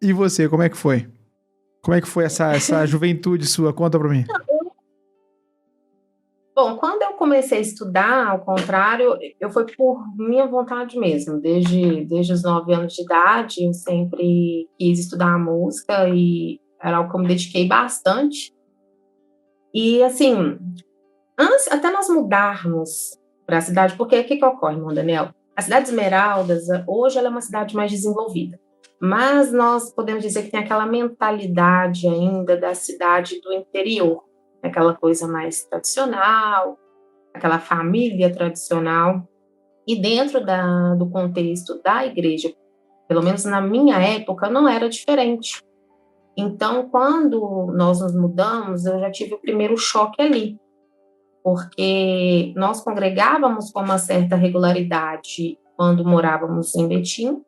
E você, como é que foi? Como é que foi essa juventude sua? Conta pra mim. Bom, quando eu comecei a estudar, ao contrário, eu foi por minha vontade mesmo. Desde os 9 anos de idade, eu sempre quis estudar música e era algo que eu me dediquei bastante. E, assim, antes, até nós mudarmos para a cidade, porque o que ocorre, irmão Daniel? A cidade de Esmeraldas, hoje, ela é uma cidade mais desenvolvida. Mas nós podemos dizer que tem aquela mentalidade ainda da cidade do interior, aquela coisa mais tradicional, aquela família tradicional. E dentro do contexto da igreja, pelo menos na minha época, não era diferente. Então, quando nós nos mudamos, eu já tive o primeiro choque ali, porque nós congregávamos com uma certa regularidade quando morávamos em Betim,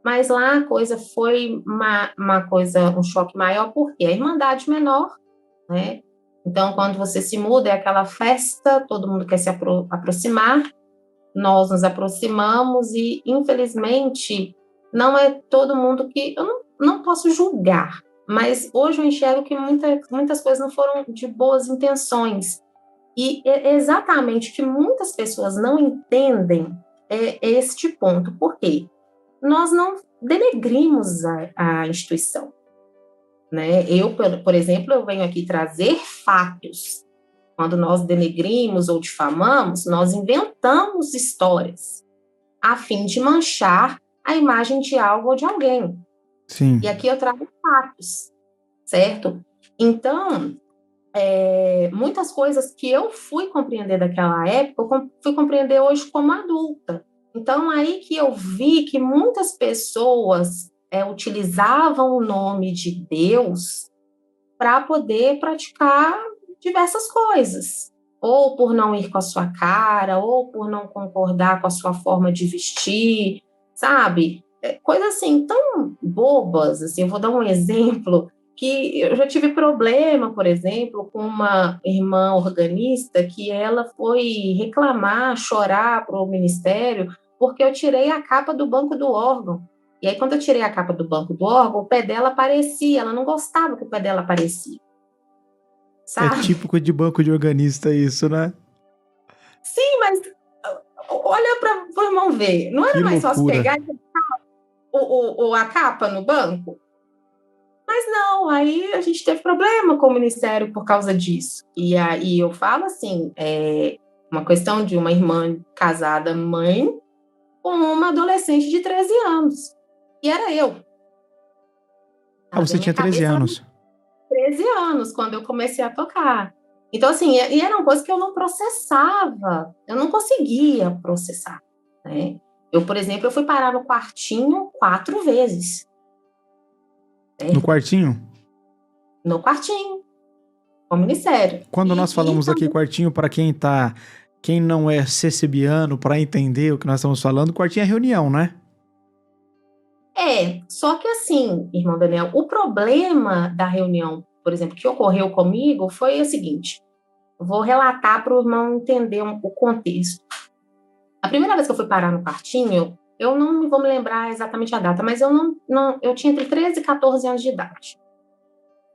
mas lá a coisa foi uma coisa, um choque maior, porque a irmandade menor, né? Então, quando você se muda, é aquela festa, todo mundo quer se aproximar, nós nos aproximamos e, infelizmente, não é todo mundo que... Eu não posso julgar, mas hoje eu enxergo que muitas coisas não foram de boas intenções. E é exatamente o que muitas pessoas não entendem é este ponto. Por quê? Nós não denegrimos a instituição, né? Eu, por exemplo, eu venho aqui trazer fatos. Quando nós denegrimos ou difamamos, nós inventamos histórias a fim de manchar a imagem de algo ou de alguém. Sim. E aqui eu trago fatos, certo? Então, muitas coisas que eu fui compreender daquela época, eu fui compreender hoje como adulta. Então, aí que eu vi que muitas pessoas utilizavam o nome de Deus para poder praticar diversas coisas, ou por não ir com a sua cara, ou por não concordar com a sua forma de vestir, sabe? Coisas assim tão bobas, assim, eu vou dar um exemplo, que eu já tive problema, por exemplo, com uma irmã organista que ela foi reclamar, chorar para o ministério, porque eu tirei a capa do banco do órgão. E aí, quando eu tirei a capa do banco do órgão, o pé dela aparecia, ela não gostava que o pé dela aparecia. É Sabe? típico de banco de organista isso, né? Sim, mas olha para o irmão ver. Não era Que mais fácil loucura. pegar a capa no banco? Mas não, aí a gente teve problema com o ministério por causa disso. E aí eu falo assim, uma questão de uma irmã casada, mãe, com uma adolescente de 13 anos. E era eu. Ah, Sabe? você A minha tinha 13 cabeça era anos. 13 anos quando eu comecei a tocar. Então, assim, e era uma coisa que eu não processava, eu não conseguia processar, né? Eu, por exemplo, eu fui parar no quartinho 4 vezes. No Certo? quartinho? No quartinho, com o ministério. Quando nós E falamos aqui também, quartinho, para quem não é cecebiano, para entender o que nós estamos falando, quartinho é reunião, né? só que assim, irmão Daniel, o problema da reunião, por exemplo, que ocorreu comigo foi o seguinte, vou relatar para o irmão entender o contexto. A primeira vez que eu fui parar no quartinho, eu não vou me lembrar exatamente a data, mas eu tinha entre 13 e 14 anos de idade.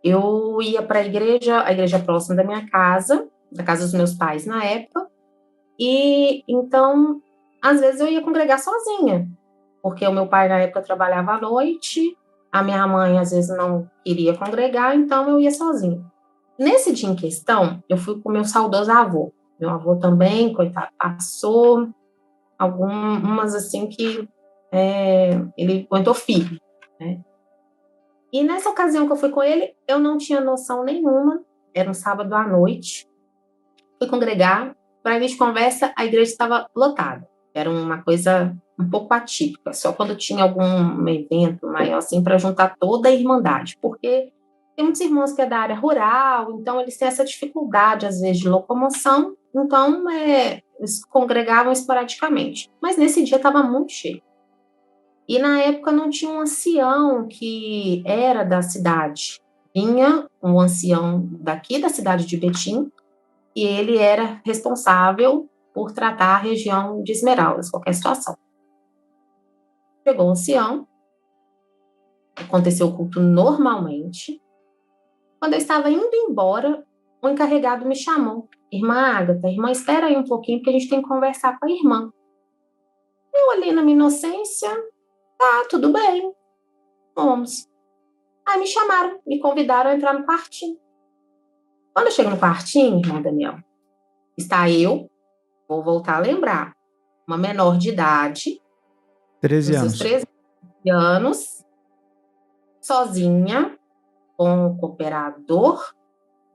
Eu ia para a igreja próxima da minha casa, da casa dos meus pais na época, e então, às vezes eu ia congregar sozinha, porque o meu pai na época trabalhava à noite, a minha mãe às vezes não queria congregar, então eu ia sozinha. Nesse dia em questão, eu fui com o meu saudoso avô. Meu avô também, coitado, passou algumas assim que ele aguentou firme, né? E nessa ocasião que eu fui com ele, eu não tinha noção nenhuma, era um sábado à noite, fui congregar, para vir de conversa, a igreja estava lotada, era uma coisa um pouco atípica, só quando tinha algum evento maior, assim, para juntar toda a irmandade, porque tem muitos irmãos que é da área rural, então eles têm essa dificuldade, às vezes, de locomoção, então eles congregavam esporadicamente, mas nesse dia estava muito cheio. E na época não tinha um ancião que era da cidade. Tinha um ancião daqui da cidade de Betim, e ele era responsável por tratar a região de Esmeraldas, qualquer situação. Chegou o ancião, Aconteceu o culto normalmente. Quando eu estava indo embora, o encarregado me chamou. Irmã Ágata, irmã, espera aí um pouquinho, porque a gente tem que conversar com a irmã. Eu olhei na minha inocência, tá, tudo bem, vamos. Aí me chamaram, me convidaram a entrar no quartinho. Quando eu chego no quartinho, irmão Daniel, está eu, vou voltar a lembrar, uma menor de idade, 13 nos seus anos. 13 anos, sozinha, com o cooperador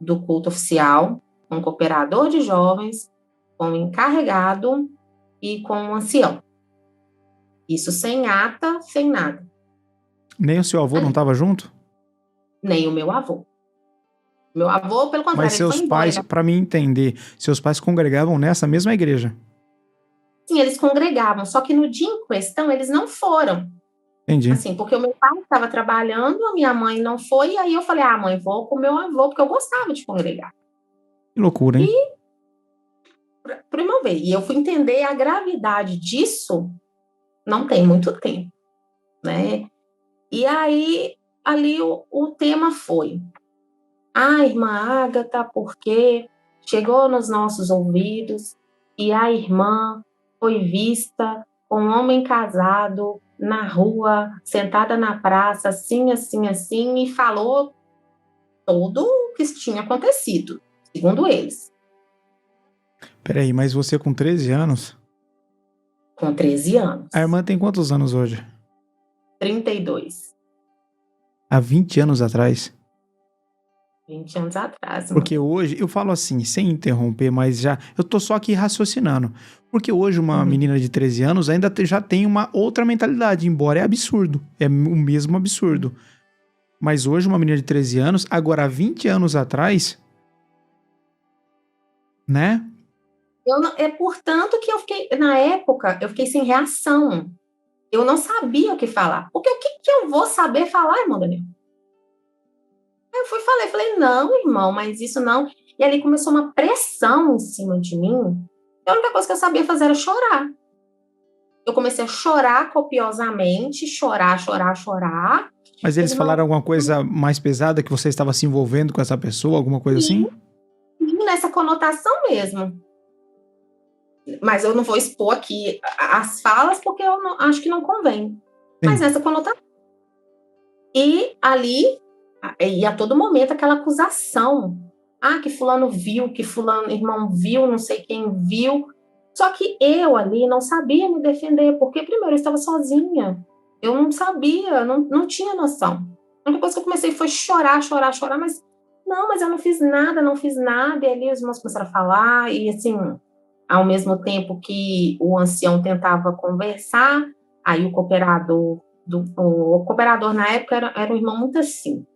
do culto oficial, com o cooperador de jovens, com o encarregado e com o ancião. Isso sem ata, sem nada. Nem o seu avô não estava junto? Nem o meu avô. Meu avô, pelo contrário, Mas ele foi seus embora. pais, para mim entender, seus pais congregavam nessa mesma igreja? Sim, eles congregavam, só que no dia em questão eles não foram. Entendi. Assim, porque o meu pai estava trabalhando, a minha mãe não foi, e aí eu falei, mãe, vou com o meu avô, porque eu gostava de congregar. Que loucura, hein? Para meu ver, e eu fui entender a gravidade disso não tem muito tempo, né? E aí, ali o tema foi, irmã Ágata, porque chegou nos nossos ouvidos e a irmã foi vista com um homem casado na rua, sentada na praça, assim, assim, assim, e falou tudo o que tinha acontecido, segundo eles. Peraí, mas você com 13 anos? Com 13 anos. A irmã tem quantos anos hoje? 32. Há 20 anos atrás? 20 anos atrás. Porque hoje, eu falo assim, sem interromper, mas eu tô só aqui raciocinando. Porque hoje uma menina de 13 anos ainda já tem uma outra mentalidade, embora é absurdo. É o mesmo absurdo. Mas hoje uma menina de 13 anos, agora há 20 anos atrás, né? Portanto que eu fiquei, na época, eu fiquei sem reação. Eu não sabia o que falar. Porque o que eu vou saber falar, irmão Daniel? Aí eu falei, não, irmão, mas isso não. E ali começou uma pressão em cima de mim. E a única coisa que eu sabia fazer era chorar. Eu comecei a chorar copiosamente, chorar. Mas eles falaram alguma coisa mais pesada que você estava se envolvendo com essa pessoa, alguma coisa assim? Sim, nessa conotação mesmo. Mas eu não vou expor aqui as falas, porque eu acho que não convém. Sim. Mas nessa conotação. E ali, e a todo momento, aquela acusação. Que fulano viu, que fulano, irmão viu, não sei quem viu. Só que eu ali não sabia me defender, porque primeiro eu estava sozinha. Eu não sabia, não tinha noção. A única coisa que eu comecei foi chorar, mas eu não fiz nada. E ali os irmãos começaram a falar, e assim, ao mesmo tempo que o ancião tentava conversar, aí o cooperador na época era um irmão muito assim.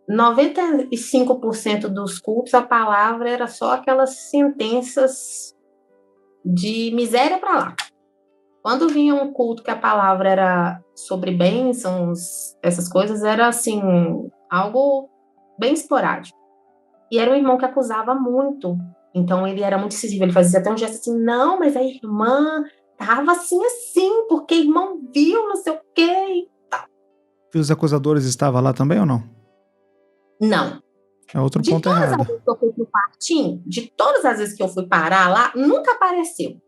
95% dos cultos, a palavra era só aquelas sentenças de miséria para lá. Quando vinha um culto que a palavra era sobre bênçãos, essas coisas, era assim, algo bem esporádico. E era um irmão que acusava muito. Então, ele era muito incisivo. Ele fazia até um gesto assim, não, mas a irmã estava assim, porque o irmão viu, não sei o quê e tal. E os acusadores estavam lá também ou não? Não. É outro ponto errado. De todas as vezes que eu fui pro quartinho, de todas as vezes que eu fui parar lá, nunca apareceu.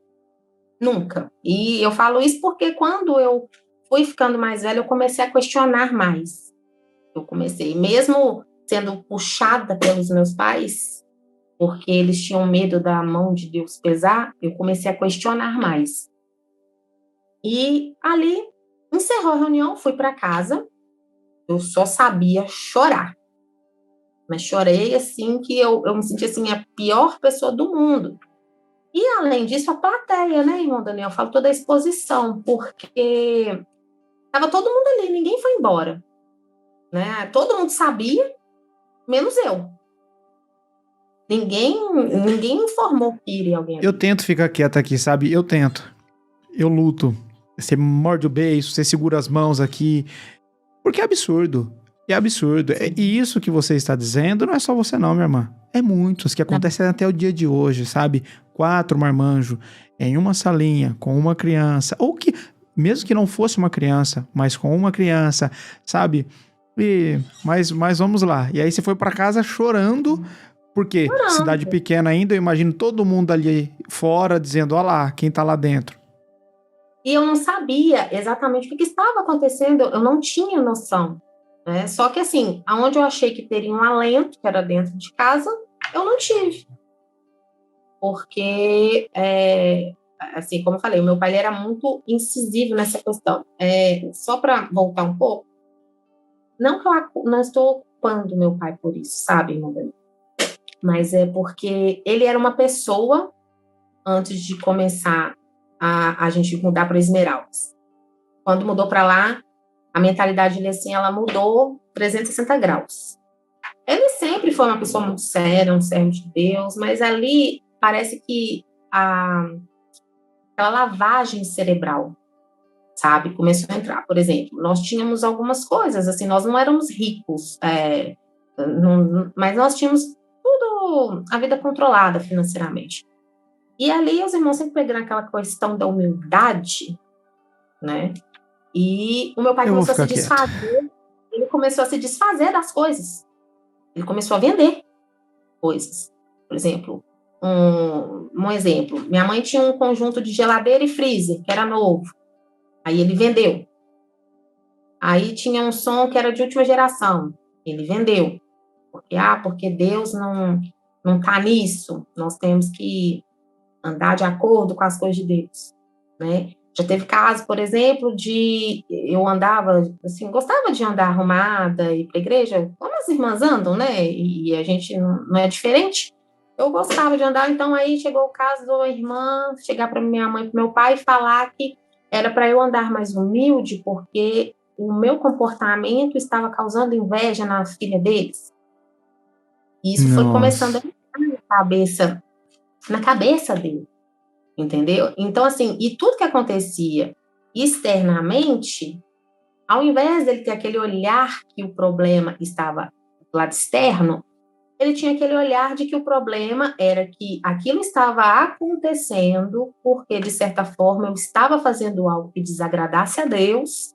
Nunca. E eu falo isso porque quando eu fui ficando mais velha, eu comecei a questionar mais. Eu comecei, mesmo sendo puxada pelos meus pais, porque eles tinham medo da mão de Deus pesar, eu comecei a questionar mais. E ali, encerrou a reunião, fui para casa, eu só sabia chorar. Mas chorei assim, que eu me senti assim, a pior pessoa do mundo. E, além disso, a plateia, né, irmão Daniel? Eu falo toda a exposição, porque estava todo mundo ali, ninguém foi embora. Né? Todo mundo sabia, menos eu. Ninguém informou que iria alguém ali. Eu tento ficar quieta aqui, sabe? Eu tento. Eu luto. Você morde o beiço, você segura as mãos aqui. Porque é absurdo. É absurdo. E isso que você está dizendo não é só você não, minha irmã. É muitos que acontecem até o dia de hoje, sabe? 4 marmanjos em uma salinha com uma criança. Ou que, mesmo que não fosse uma criança, mas com uma criança, sabe? Mas vamos lá. E aí você foi pra casa chorando, porque cidade pequena ainda, eu imagino todo mundo ali fora dizendo, olha lá, quem tá lá dentro. E eu não sabia exatamente o que estava acontecendo, eu não tinha noção, né? Só que assim, aonde eu achei que teria um alento, que era dentro de casa, eu não tive. Porque, assim, como eu falei, o meu pai ele era muito incisivo nessa questão. Só para voltar um pouco, não que eu não estou culpando meu pai por isso, sabe, irmão? Mas é porque ele era uma pessoa, antes de começar a gente mudar para Esmeraldas. Quando mudou para lá, a mentalidade dele, assim, ela mudou 360 graus. Ele sempre foi uma pessoa muito séria, um servo de Deus, mas ali parece que aquela lavagem cerebral, sabe, começou a entrar. Por exemplo, nós tínhamos algumas coisas, assim, nós não éramos ricos, mas nós tínhamos tudo, a vida controlada financeiramente. E ali os irmãos sempre pegando aquela questão da humildade, né? E o meu pai começou a se desfazer, ele começou a se desfazer das coisas. Ele começou a vender coisas. Por exemplo, um exemplo, minha mãe tinha um conjunto de geladeira e freezer, que era novo. Aí ele vendeu. Aí tinha um som que era de última geração. Ele vendeu. Porque Deus não tá nisso. Nós temos que andar de acordo com as coisas de Deus, né? Já teve caso, por exemplo, de eu andava, assim, gostava de andar arrumada e ir para a igreja, como as irmãs andam, né? E a gente não é diferente. Eu gostava de andar, então aí chegou o caso de uma irmã chegar para minha mãe e para meu pai e falar que era para eu andar mais humilde, porque o meu comportamento estava causando inveja na filha deles. E isso foi começando a entrar na cabeça dele. Entendeu? Então, assim, e tudo que acontecia externamente, ao invés dele ter aquele olhar que o problema estava do lado externo, ele tinha aquele olhar de que o problema era que aquilo estava acontecendo porque, de certa forma, eu estava fazendo algo que desagradasse a Deus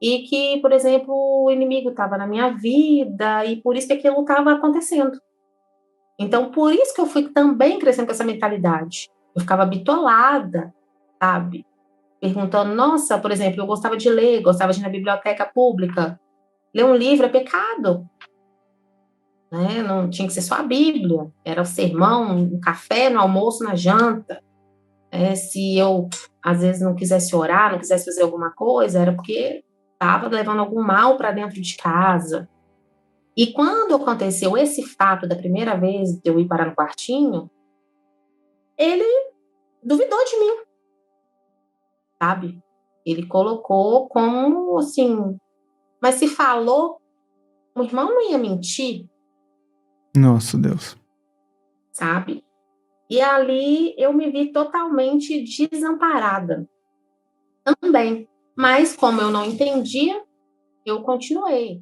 e que, por exemplo, o inimigo estava na minha vida e por isso que aquilo estava acontecendo. Então, por isso que eu fui também crescendo com essa mentalidade. Eu ficava bitolada, sabe? Perguntando, nossa, por exemplo, eu gostava de ler, gostava de ir na biblioteca pública. Ler um livro é pecado, né? Não tinha que ser só a Bíblia. Era o sermão, um café, no almoço, na janta. Se eu, às vezes, não quisesse orar, não quisesse fazer alguma coisa, era porque estava levando algum mal para dentro de casa. E quando aconteceu esse fato da primeira vez de eu ir parar no quartinho, ele duvidou de mim, sabe? Ele colocou como, assim, mas se falou, o irmão não ia mentir. Nossa, Deus. Sabe? E ali eu me vi totalmente desamparada também. Mas como eu não entendia, eu continuei.